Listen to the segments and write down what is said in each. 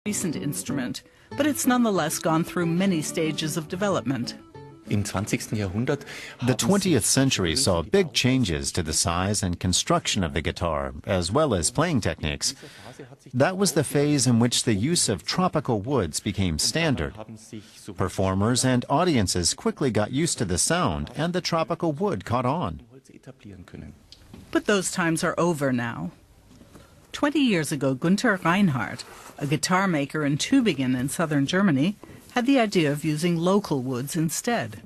recent instrument, but it's nonetheless gone through many stages of development. The 20th century saw big changes to the size and construction of the guitar, as well as playing techniques. That was the phase in which the use of tropical woods became standard. Performers and audiences quickly got used to the sound, and the tropical wood caught on. But those times are over now. 20 years ago, Gunther Reinhardt, a guitar maker in Tübingen in southern Germany, had the idea of using local woods instead.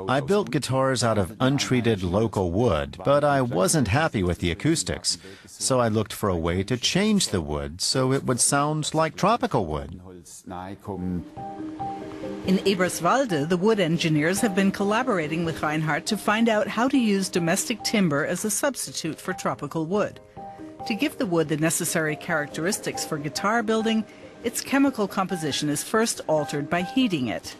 I built guitars out of untreated local wood, but I wasn't happy with the acoustics, so I looked for a way to change the wood so it would sound like tropical wood. In Eberswalde, the wood engineers have been collaborating with Reinhardt to find out how to use domestic timber as a substitute for tropical wood. To give the wood the necessary characteristics for guitar building, its chemical composition is first altered by heating it.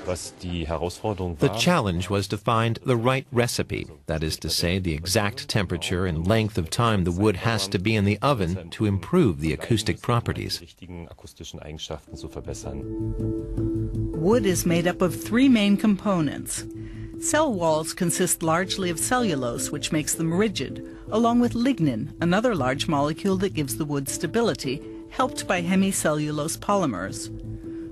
The challenge was to find the right recipe, that is to say, the exact temperature and length of time the wood has to be in the oven to improve the acoustic properties. Wood is made up of three main components. Cell walls consist largely of cellulose, which makes them rigid, along with lignin, another large molecule that gives the wood stability, helped by hemicellulose polymers.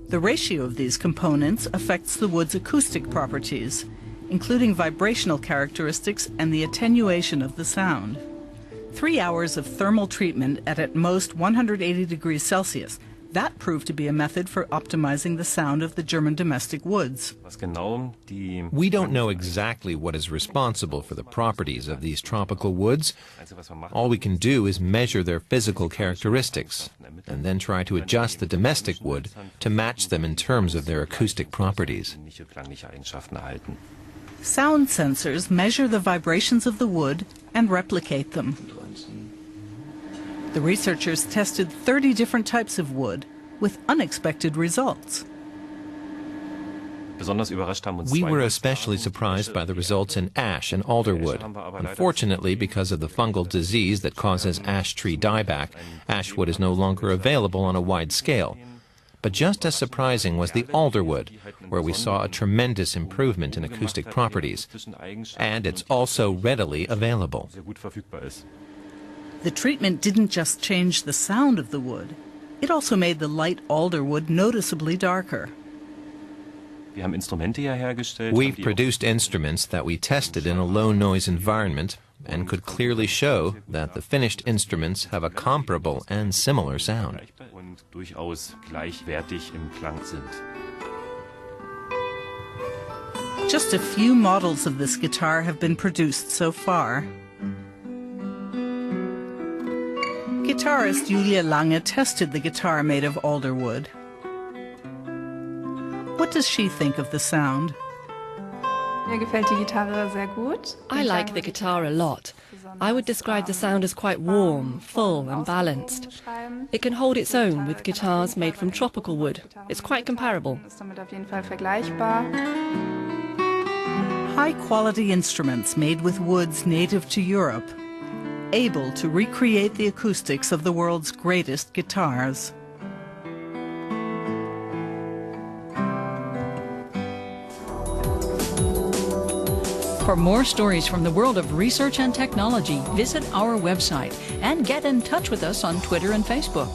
The ratio of these components affects the wood's acoustic properties, including vibrational characteristics and the attenuation of the sound. 3 hours of thermal treatment at most 180 degrees Celsius. That proved to be a method for optimizing the sound of the German domestic woods. We don't know exactly what is responsible for the properties of these tropical woods. All we can do is measure their physical characteristics and then try to adjust the domestic wood to match them in terms of their acoustic properties. Sound sensors measure the vibrations of the wood and replicate them. The researchers tested 30 different types of wood with unexpected results. We were especially surprised by the results in ash and alderwood. Unfortunately, because of the fungal disease that causes ash tree dieback, ash wood is no longer available on a wide scale. But just as surprising was the alderwood, where we saw a tremendous improvement in acoustic properties. And it's also readily available. The treatment didn't just change the sound of the wood, it also made the light alderwood noticeably darker. We've produced instruments that we tested in a low-noise environment and could clearly show that the finished instruments have a comparable and similar sound. Just a few models of this guitar have been produced so far. Guitarist Julia Lange tested the guitar made of alderwood. What does she think of the sound? I like the guitar a lot. I would describe the sound as quite warm, full and balanced. It can hold its own with guitars made from tropical wood. It's quite comparable. High-quality instruments made with woods native to Europe, able to recreate the acoustics of the world's greatest guitars. For more stories from the world of research and technology, visit our website and get in touch with us on Twitter and Facebook.